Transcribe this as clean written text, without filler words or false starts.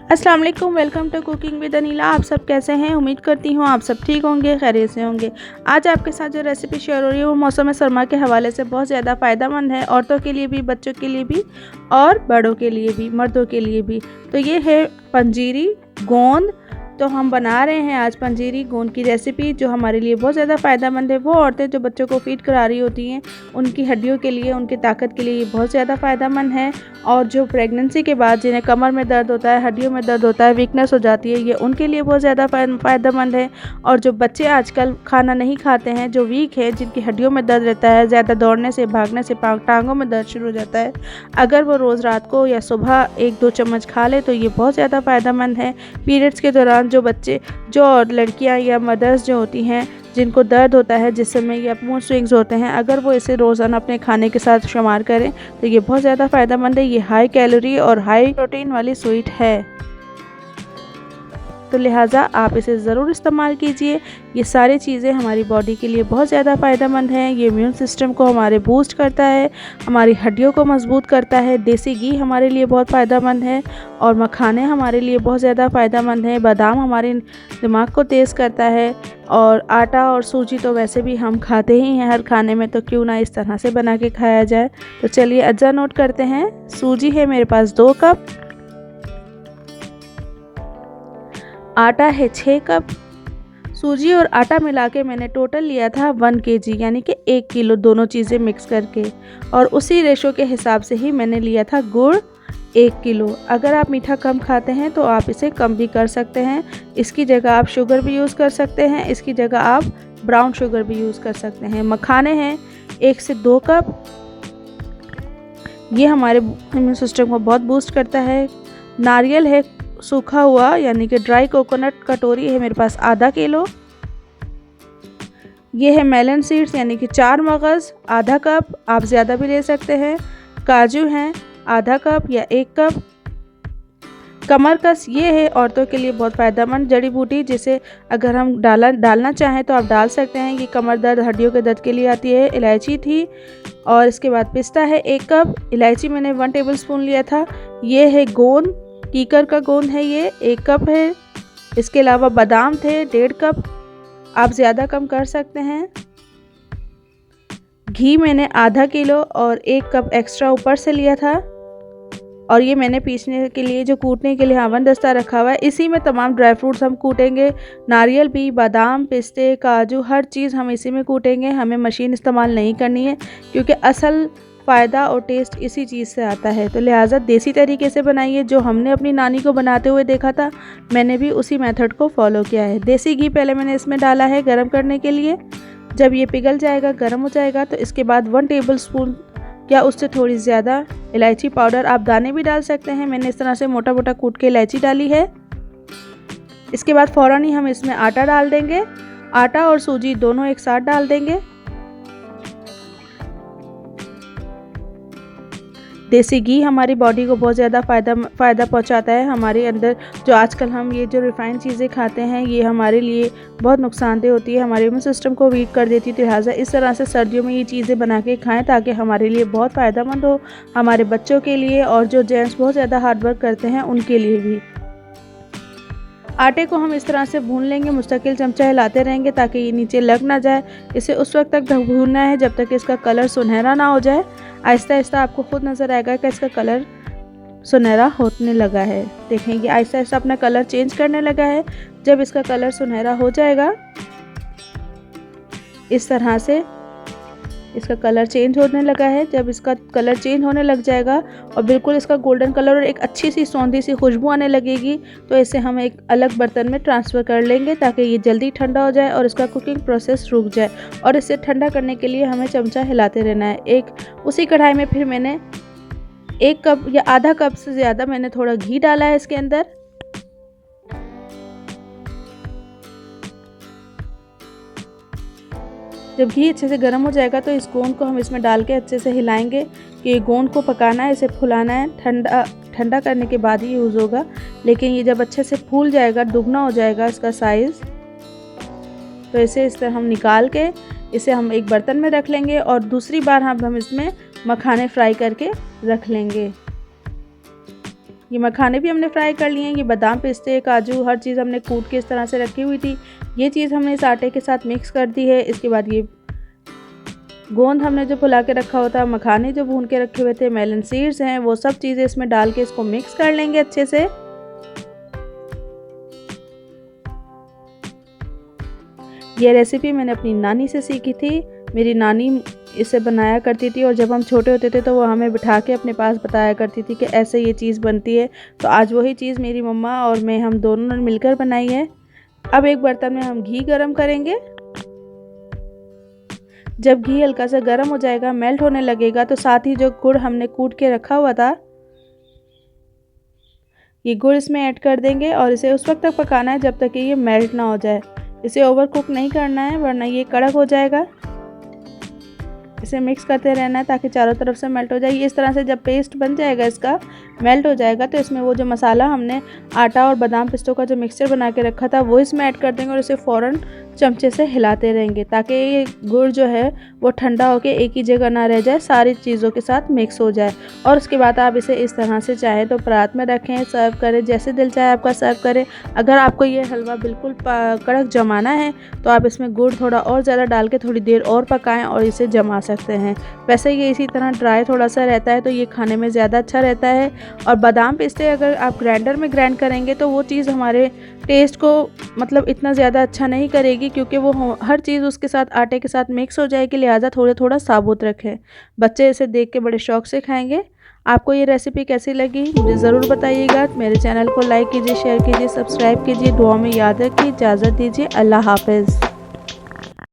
अस्सलाम वालेकुम, welcome to cooking with Aneela. आप सब कैसे हैं? उम्मीद करती हूँ आप सब ठीक होंगे, खैरियत से होंगे। आज आपके साथ जो रेसिपी शेयर हो रही है वो मौसम सरमा के हवाले से बहुत ज़्यादा फ़ायदेमंद है, औरतों के लिए भी, बच्चों के लिए भी और बड़ों के लिए भी, मर्दों के लिए भी। तो ये है पंजीरी गोंद। तो हम बना रहे हैं आज पंजीरी गोंद की रेसिपी, जो हमारे लिए बहुत ज़्यादा फ़ायदेमंद है। वो औरतें जो बच्चों को फीड करा रही होती हैं, उनकी हड्डियों के लिए, उनकी ताकत के लिए ये बहुत ज़्यादा फ़ायदेमंद है। और जो प्रेगनेंसी के बाद जिन्हें कमर में दर्द होता है, हड्डियों में दर्द होता है, वीकनेस हो जाती है, ये उनके लिए बहुत ज़्यादा फ़ायदेमंद है। और जो बच्चे आजकल खाना नहीं खाते हैं, जो वीक है, जिनकी हड्डियों में दर्द रहता है, ज़्यादा दौड़ने से, भागने से टांगों में दर्द शुरू हो जाता है, अगर वो रोज़ रात को या सुबह 1-2 चम्मच खा ले तो ये बहुत ज़्यादा फ़ायदेमंद है। पीरियड्स के दौरान जो बच्चे, जो लड़कियां या मदर्स जो होती हैं, जिनको दर्द होता है, जिस समय या मूड स्विंग्स होते हैं, अगर वो इसे रोज़ाना अपने खाने के साथ शुमार करें तो ये बहुत ज़्यादा फ़ायदेमंद है। ये हाई कैलोरी और हाई प्रोटीन वाली स्वीट है, तो लिहाजा आप इसे ज़रूर इस्तेमाल कीजिए। ये सारी चीज़ें हमारी बॉडी के लिए बहुत ज़्यादा फ़ायदेमंद हैं। ये इम्यून सिस्टम को हमारे बूस्ट करता है, हमारी हड्डियों को मजबूत करता है। देसी घी हमारे लिए बहुत फ़ायदेमंद है और मखाने हमारे लिए बहुत ज़्यादा फ़ायदेमंद हैं। बादाम हमारे दिमाग को तेज़ करता है। और आटा और सूजी तो वैसे भी हम खाते ही हैं हर खाने में, तो क्यों ना इस तरह से बना के खाया जाए। तो चलिए अज्जा नोट करते हैं। सूजी है मेरे पास 2 कप, आटा है 6 कप। सूजी और आटा मिला के मैंने टोटल लिया था 1 kg, यानी कि 1 किलो, दोनों चीज़ें मिक्स करके। और उसी रेशो के हिसाब से ही मैंने लिया था गुड़ 1 किलो। अगर आप मीठा कम खाते हैं तो आप इसे कम भी कर सकते हैं। इसकी जगह आप शुगर भी यूज़ कर सकते हैं, इसकी जगह आप ब्राउन शुगर भी यूज़ कर सकते हैं। मखाने हैं 1 से 2 कप। ये हमारे इम्यून सिस्टम को बहुत बूस्ट करता है। नारियल है सूखा हुआ, यानी कि ड्राई कोकोनट कटोरी है मेरे पास आधा किलो। ये है मेलन सीड्स, यानी कि 4 मगज़ आधा कप, आप ज़्यादा भी ले सकते हैं। काजू हैं आधा कप या 1 कप। कमरकस ये है औरतों के लिए बहुत फ़ायदेमंद जड़ी बूटी, जिसे अगर हम डालना चाहें तो आप डाल सकते हैं। ये कमर दर्द, हड्डियों के दर्द के लिए आती है। इलायची थी, और इसके बाद पिस्ता है 1 कप। इलायची मैंने 1 टेबल स्पून लिया था। ये है गोंद, कीकर का गोंद है, ये 1 कप है। इसके अलावा बादाम थे 1.5 कप, आप ज़्यादा कम कर सकते हैं। घी मैंने आधा किलो और 1 कप एक्स्ट्रा ऊपर से लिया था। और ये मैंने पीसने के लिए, जो कूटने के लिए हावन दस्ता रखा हुआ है, इसी में तमाम ड्राई फ्रूट्स हम कूटेंगे। नारियल भी, बादाम, पिस्ते, काजू, हर चीज़ हम इसी में कूटेंगे। हमें मशीन इस्तेमाल नहीं करनी है, क्योंकि असल फ़ायदा और टेस्ट इसी चीज़ से आता है। तो लिहाजा देसी तरीके से बनाइए। जो हमने अपनी नानी को बनाते हुए देखा था, मैंने भी उसी मेथड को फॉलो किया है। देसी घी पहले मैंने इसमें डाला है गर्म करने के लिए। जब ये पिघल जाएगा, गर्म हो जाएगा, तो इसके बाद 1 टेबल स्पून या उससे थोड़ी ज़्यादा इलायची पाउडर, आप दाने भी डाल सकते हैं। मैंने इस तरह से मोटा मोटा कूट के इलायची डाली है। इसके बाद फ़ौरन ही हम इसमें आटा डाल देंगे। आटा और सूजी दोनों एक साथ डाल देंगे। देसी घी हमारी बॉडी को बहुत ज़्यादा फ़ायदा पहुंचाता है। हमारे अंदर जो आजकल हम ये जो रिफ़ाइंड चीज़ें खाते हैं, ये हमारे लिए बहुत नुकसानदेह होती है, हमारे इम्यून सिस्टम को वीक कर देती है। तो लिहाजा इस तरह से सर्दियों में ये चीज़ें बना के खाएं, ताकि हमारे लिए बहुत फ़ायदेमंद हो, हमारे बच्चों के लिए, और जो जेंट्स बहुत ज़्यादा हार्ड वर्क करते हैं उनके लिए भी। आटे को हम इस तरह से भून लेंगे, मुस्तकिल चमचा हिलाते रहेंगे ताकि ये नीचे लग ना जाए। इसे उस वक्त तक भूनना है जब तक इसका कलर सुनहरा ना हो जाए। आहिस्ता आहिस्ता आपको खुद नज़र आएगा कि इसका कलर सुनहरा होने लगा है। देखेंगे आहिस्ता आहिस्ता अपना कलर चेंज करने लगा है। जब इसका कलर सुनहरा हो जाएगा, इस तरह से इसका कलर चेंज होने लगा है। जब इसका कलर चेंज होने लग जाएगा और बिल्कुल इसका गोल्डन कलर और एक अच्छी सी सौंधी सी खुशबू आने लगेगी, तो इसे हम एक अलग बर्तन में ट्रांसफ़र कर लेंगे, ताकि ये जल्दी ठंडा हो जाए और इसका कुकिंग प्रोसेस रुक जाए। और इसे ठंडा करने के लिए हमें चमचा हिलाते रहना है। उसी कढ़ाई में फिर मैंने 1 कप या आधा कप से ज़्यादा मैंने थोड़ा घी डाला है इसके अंदर। जब घी अच्छे से गर्म हो जाएगा तो इस गोंद को हम इसमें डाल के अच्छे से हिलाएंगे कि ये गोंद को पकाना है, इसे फुलाना है। ठंडा करने के बाद ही यूज़ होगा, लेकिन ये जब अच्छे से फूल जाएगा, दुगना हो जाएगा इसका साइज़, तो इसे इस तरह हम निकाल के इसे हम एक बर्तन में रख लेंगे। और दूसरी बार हम इसमें मखाने फ्राई करके रख लेंगे। ये मखाने भी हमने फ्राई कर लिए हैं। ये बादाम, पिस्ते, काजू हर चीज़ हमने कूट के इस तरह से रखी हुई थी। ये चीज़ हमने इस आटे के साथ मिक्स कर दी है। इसके बाद ये गोंद हमने जो फुला के रखा होता है, मखाने जो भून के रखे हुए थे, मेलन सीड्स हैं, वो सब चीज़ें इसमें डाल के इसको मिक्स कर लेंगे अच्छे से। ये रेसिपी मैंने अपनी नानी से सीखी थी। मेरी नानी इसे बनाया करती थी और जब हम छोटे होते थे तो वो हमें बिठा के अपने पास बताया करती थी कि ऐसे ये चीज़ बनती है। तो आज वही चीज़ मेरी मम्मा और मैं हम दोनों ने मिलकर बनाई है। अब एक बर्तन में हम घी गरम करेंगे। जब घी हल्का सा गर्म हो जाएगा, मेल्ट होने लगेगा, तो साथ ही जो गुड़ हमने कूट के रखा हुआ था, ये गुड़ इसमें ऐड कर देंगे और इसे उस वक्त तक पकाना है जब तक कि ये मेल्ट ना हो जाए। इसे ओवर कुक नहीं करना है वरना ये कड़क हो जाएगा। इसे मिक्स करते रहना है ताकि चारों तरफ से मेल्ट हो जाए। इस तरह से जब पेस्ट बन जाएगा, इसका मेल्ट हो जाएगा, तो इसमें वो जो मसाला हमने आटा और बादाम पिस्तों का जो मिक्सचर बना के रखा था वो इसमें ऐड कर देंगे और इसे फ़ौरन चमचे से हिलाते रहेंगे ताकि ये गुड़ जो है वो ठंडा होकर एक ही जगह ना रह जाए, सारी चीज़ों के साथ मिक्स हो जाए। और उसके बाद आप इसे इस तरह से चाहे तो परात में रखें, सर्व करें, जैसे दिल चाहे आपका सर्व करें। अगर आपको ये हलवा बिल्कुल कड़क जमाना है तो आप इसमें गुड़ थोड़ा और ज़्यादा डाल के थोड़ी देर और पकाएं और इसे जमा सकते हैं। वैसे ये इसी तरह ड्राई थोड़ा सा रहता है तो ये खाने में ज़्यादा अच्छा रहता है। और बादाम पिस्ते अगर आप ग्राइंडर में ग्राइंड करेंगे तो वो चीज़ हमारे टेस्ट को मतलब इतना ज़्यादा अच्छा नहीं करेगी, क्योंकि वो हर चीज़ उसके साथ आटे के साथ मिक्स हो जाएगी। लिहाजा थोड़ा थोड़ा साबुत रखें। बच्चे इसे देख के बड़े शौक से खाएंगे। आपको ये रेसिपी कैसी लगी मुझे ज़रूर बताइएगा। मेरे चैनल को लाइक कीजिए, शेयर कीजिए, सब्सक्राइब कीजिए। दुआ में याद रखिए। इजाज़त दीजिए। अल्लाह हाफ़िज़।